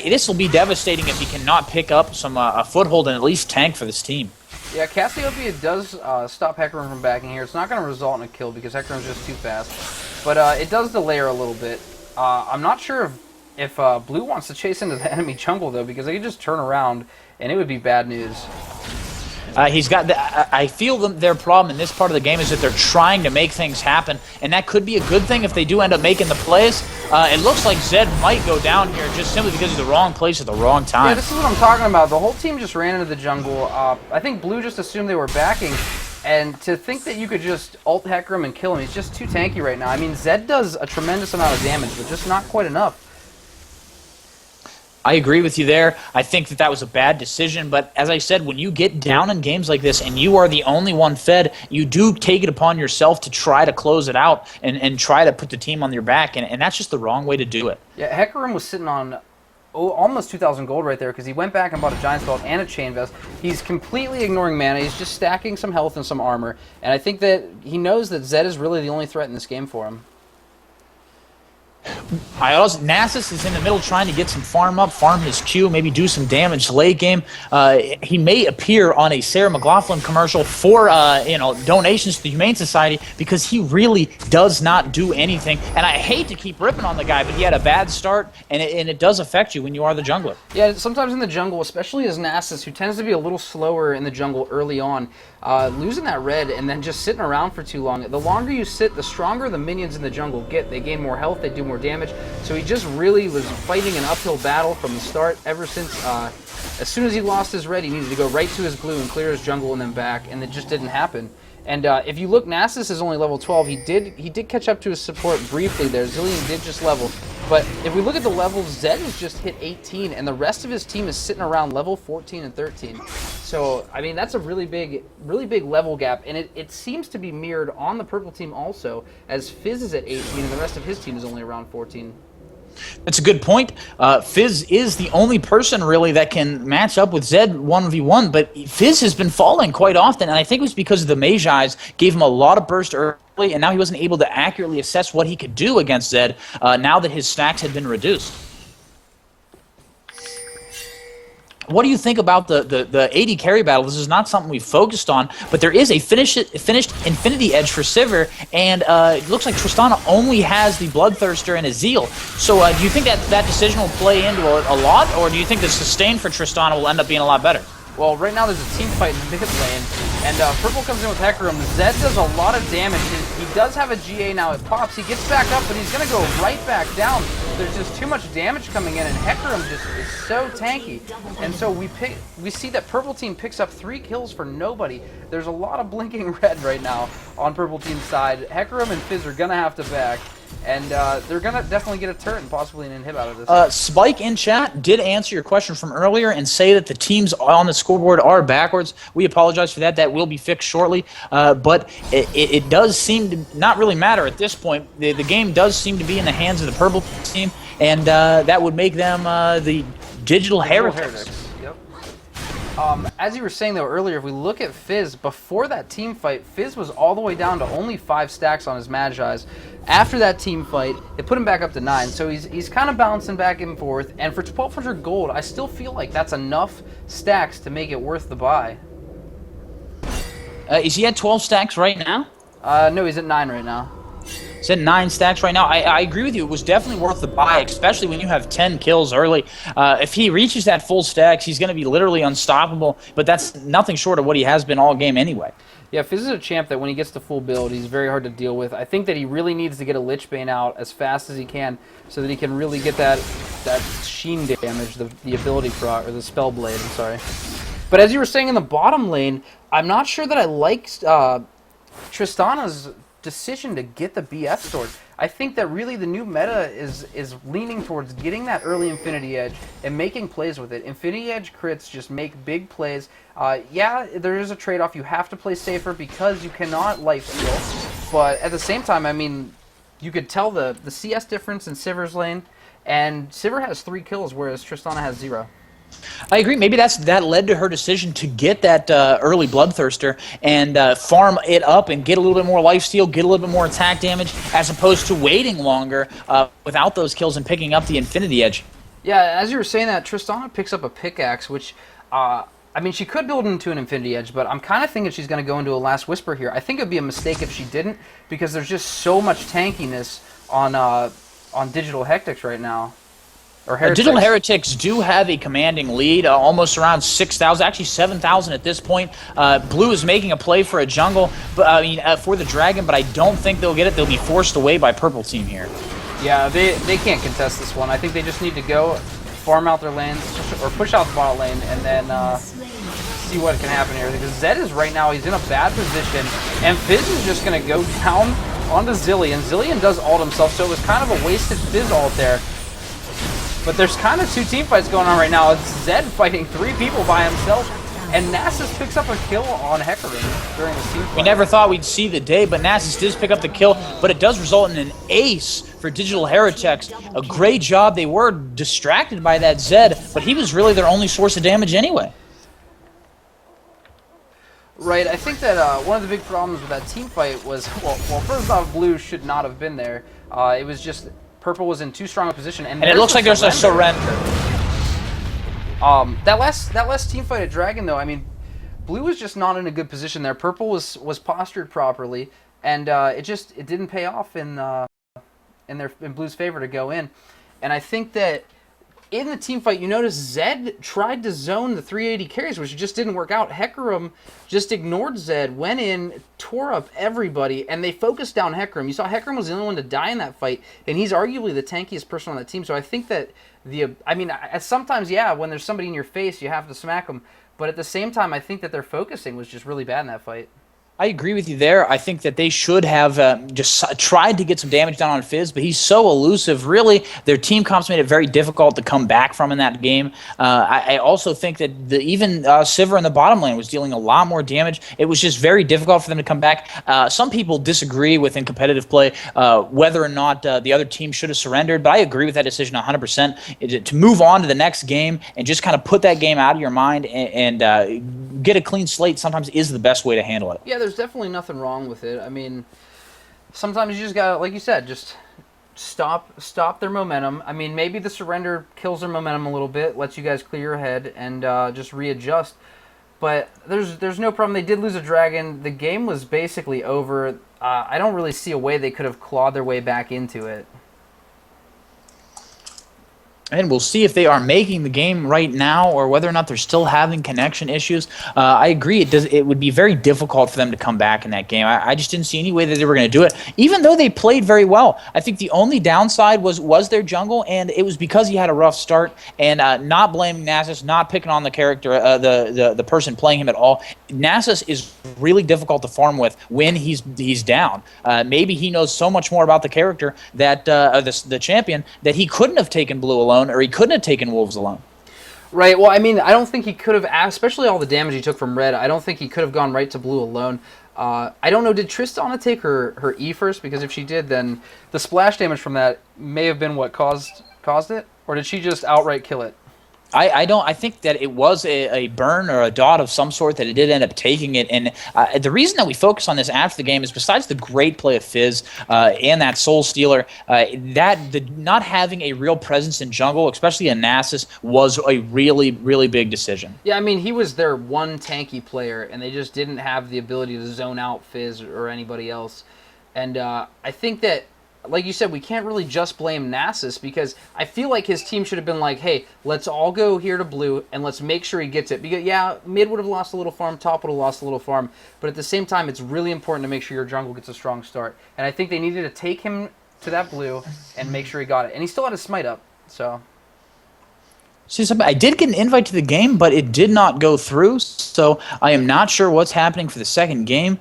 this will be devastating if he cannot pick up some a foothold and at least tank for this team. Yeah, Cassiopeia does stop Hecarim from backing here. It's not going to result in a kill because Hecarim's just too fast, but it does delay her a little bit. I'm not sure if Blue wants to chase into the enemy jungle, though, because they could just turn around and it would be bad news. He's got. I feel their problem in this part of the game is that they're trying to make things happen, and that could be a good thing if they do end up making the plays. It looks like Zed might go down here just simply because he's the wrong place at the wrong time. Yeah, this is what I'm talking about. The whole team just ran into the jungle. I think Blue just assumed they were backing, and to think that you could just ult Hecarim and kill him, he's just too tanky right now. I mean, Zed does a tremendous amount of damage, but just not quite enough. I agree with you there. I think that was a bad decision, but as I said, when you get down in games like this and you are the only one fed, you do take it upon yourself to try to close it out and try to put the team on your back, and that's just the wrong way to do it. Yeah, Hecarim was sitting on almost 2,000 gold right there because he went back and bought a Giant's Belt and a Chain Vest. He's completely ignoring mana. He's just stacking some health and some armor, and I think that he knows that Zed is really the only threat in this game for him. Nasus is in the middle trying to get some farm up, farm his Q, maybe do some damage late game. He may appear on a Sarah McLachlan commercial for donations to the Humane Society because he really does not do anything. And I hate to keep ripping on the guy, but he had a bad start, and it does affect you when you are the jungler. Yeah, sometimes in the jungle, especially as Nasus, who tends to be a little slower in the jungle early on, losing that red and then just sitting around for too long. The longer you sit, the stronger the minions in the jungle get. They gain more health, they do more damage. So he just really was fighting an uphill battle from the start ever since, as soon as he lost his red, he needed to go right to his blue and clear his jungle and then back, and it just didn't happen. And if you look, Nasus is only level 12. He did catch up to his support briefly there. Zillion did just level. But if we look at the levels, Zed has just hit 18, and the rest of his team is sitting around level 14 and 13. So, I mean, that's a really big level gap, and it seems to be mirrored on the purple team also, as Fizz is at 18, and the rest of his team is only around 14. That's a good point. Fizz is the only person really that can match up with Zed 1v1, but Fizz has been falling quite often, and I think it was because the Magi's gave him a lot of burst early, and now he wasn't able to accurately assess what he could do against Zed now that his stacks had been reduced. What do you think about the AD carry battle? This is not something we've focused on, but there is a finished Infinity Edge for Sivir, and it looks like Tristana only has the Bloodthirster and a Zeal. So do you think that decision will play into a lot, or do you think the sustain for Tristana will end up being a lot better? Well, right now there's a team fight in the mid lane, and Purple comes in with Hecarim. Zed does a lot of damage. He does have a GA now. It pops. He gets back up, but he's going to go right back down. There's just too much damage coming in, and Hecarim just is so tanky. And so we see that Purple team picks up 3 kills for nobody. There's a lot of blinking red right now on Purple team's side. Hecarim and Fizz are going to have to back. and they're gonna definitely get a turret and possibly an inhib out of this. Spike in chat did answer your question from earlier and say that the teams on the scoreboard are backwards. We apologize for that. That will be fixed shortly. But it does seem to not really matter at this point. The game does seem to be in the hands of the purple team, and that would make them the digital heretics. Yep. As you were saying, though, earlier, if we look at Fizz, before that team fight, Fizz was all the way down to only 5 stacks on his Magi's. After that team fight, it put him back up to 9, so he's kind of bouncing back and forth. And for 1,200 gold, I still feel like that's enough stacks to make it worth the buy. Is he at 12 stacks right now? No, he's at 9 right now. He's at 9 stacks right now. I agree with you. It was definitely worth the buy, especially when you have 10 kills early. If he reaches that full stacks, he's going to be literally unstoppable, but that's nothing short of what he has been all game anyway. Yeah, Fizz is a champ that when he gets to full build, he's very hard to deal with. I think that he really needs to get a Lich Bane out as fast as he can so that he can really get that sheen damage, the ability proc, or the spell blade, I'm sorry. But as you were saying in the bottom lane, I'm not sure that I like Tristana's decision to get the BF sword. I think that really the new meta is leaning towards getting that early Infinity Edge and making plays with it. Infinity Edge crits just make big plays. Yeah, there is a trade-off. You have to play safer because you cannot life steal. But at the same time, I mean, you could tell the CS difference in Sivir's lane, and Sivir has 3 kills, whereas Tristana has 0. I agree. Maybe that led to her decision to get that early Bloodthirster and farm it up and get a little bit more lifesteal, get a little bit more attack damage, as opposed to waiting longer without those kills and picking up the Infinity Edge. Yeah, as you were saying that, Tristana picks up a pickaxe, which, I mean, she could build into an Infinity Edge, but I'm kind of thinking she's going to go into a Last Whisper here. I think it would be a mistake if she didn't, because there's just so much tankiness on Digital Heretics right now. Digital Heretics do have a commanding lead, almost around 6,000, actually 7,000 at this point. Blue is making a play for a jungle, but I mean for the dragon, but I don't think they'll get it. They'll be forced away by purple team here. Yeah, they can't contest this one. I think they just need to go farm out their lanes or push out the bot lane and then see what can happen here. Because Zed is right now, he's in a bad position, and Fizz is just going to go down onto Zillion. Zillion does ult himself, so it was kind of a wasted Fizz ult there. But there's kind of 2 team fights going on right now. It's Zed fighting 3 people by himself, and Nasus picks up a kill on Hecarim during the team fight. We never thought we'd see the day, but Nasus does pick up the kill, but it does result in an ace for Digital Heretics. A great job. They were distracted by that Zed, but he was really their only source of damage anyway. Right, I think that one of the big problems with that team fight was, well, first off, Blue should not have been there. It was just Purple was in too strong a position, and it looks like there's a surrender. That last team fight at Dragon, though, I mean, Blue was just not in a good position there. Purple was postured properly, and it didn't pay off in Blue's favor to go in. And I think that in the team fight, you notice Zed tried to zone the 380 carries, which just didn't work out. Hecarim just ignored Zed, went in, tore up everybody, and they focused down Hecarim. You saw Hecarim was the only one to die in that fight, and he's arguably the tankiest person on that team. So I think that sometimes, yeah, when there's somebody in your face, you have to smack them. But at the same time, I think that their focusing was just really bad in that fight. I agree with you there. I think that they should have just tried to get some damage down on Fizz, but he's so elusive. Really, their team comps made it very difficult to come back from in that game. I also think that even Sivir in the bottom lane was dealing a lot more damage. It was just very difficult for them to come back. Some people disagree with in competitive play whether or not the other team should have surrendered, but I agree with that decision 100%. To move on to the next game and just kind of put that game out of your mind and get a clean slate sometimes is the best way to handle it. Yeah, there's definitely nothing wrong with it. I mean, sometimes you just gotta, like you said, just stop their momentum. I mean, maybe the surrender kills their momentum a little bit, lets you guys clear your head and just readjust. But there's no problem. They did lose a dragon. The game was basically over. I don't really see a way they could have clawed their way back into it. And we'll see if they are making the game right now or whether or not they're still having connection issues. I agree. It would be very difficult for them to come back in that game. I just didn't see any way that they were going to do it, even though they played very well. I think the only downside was their jungle, and it was because he had a rough start. And not blaming Nasus, not picking on the character, the person playing him at all. Nasus is really difficult to farm with when he's down. Maybe he knows so much more about the character that the champion that he couldn't have taken blue alone, or he couldn't have taken wolves alone. Right. Well, I mean, I don't think he could have, especially all the damage he took from red. I don't think he could have gone right to blue alone. I don't know. Did Tristana take her E first? Because if she did, then the splash damage from that may have been what caused it, or did she just outright kill it? I think that it was a burn or a dot of some sort that it did end up taking it. And the reason that we focus on this after the game is besides the great play of Fizz and that Soul Stealer, not having a real presence in jungle, especially in Nasus, was a really, really big decision. Yeah, I mean, he was their one tanky player, and they just didn't have the ability to zone out Fizz or anybody else. And I think that, like you said, we can't really just blame Nasus, because I feel like his team should have been like, hey, let's all go here to blue and let's make sure he gets it. Because, yeah, mid would have lost a little farm, top would have lost a little farm, but at the same time, it's really important to make sure your jungle gets a strong start. And I think they needed to take him to that blue and make sure he got it. And he still had his smite up, so... See, I did get an invite to the game, but it did not go through, so I am not sure what's happening for the second game.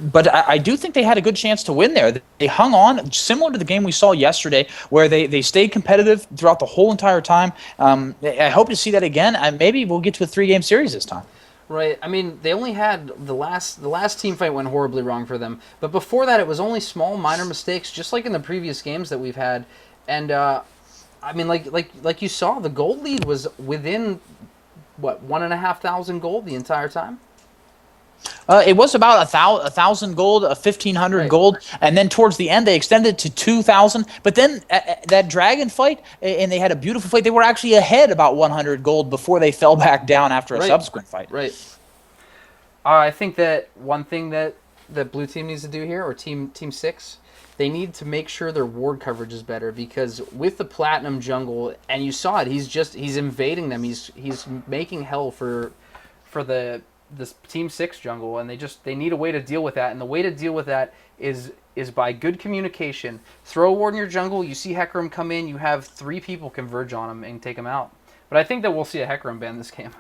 But I do think they had a good chance to win there. They hung on, similar to the game we saw yesterday, where they stayed competitive throughout the whole entire time. I hope to see that again. Maybe we'll get to a 3-game series this time. Right. I mean, they only had the last team fight went horribly wrong for them. But before that, it was only small, minor mistakes, just like in the previous games that we've had. And I mean, like you saw, the gold lead was within what, 1,500 gold the entire time. It was about 1,000 gold, 1,500 Right. gold, and then towards the end they extended to 2,000. But then that dragon fight, and they had a beautiful fight. They were actually ahead about 100 gold before they fell back down after a subsequent fight. Right. I think that one thing that blue team needs to do here, or team 6, they need to make sure their ward coverage is better, because with the platinum jungle, and you saw it, he's invading them. He's making hell for this team 6 jungle, and they need a way to deal with that. And the way to deal with that is by good communication. Throw a ward in your jungle, you see Hecarim come in, you have 3 people converge on him and take him out. But I think that we'll see a Hecarim ban this game.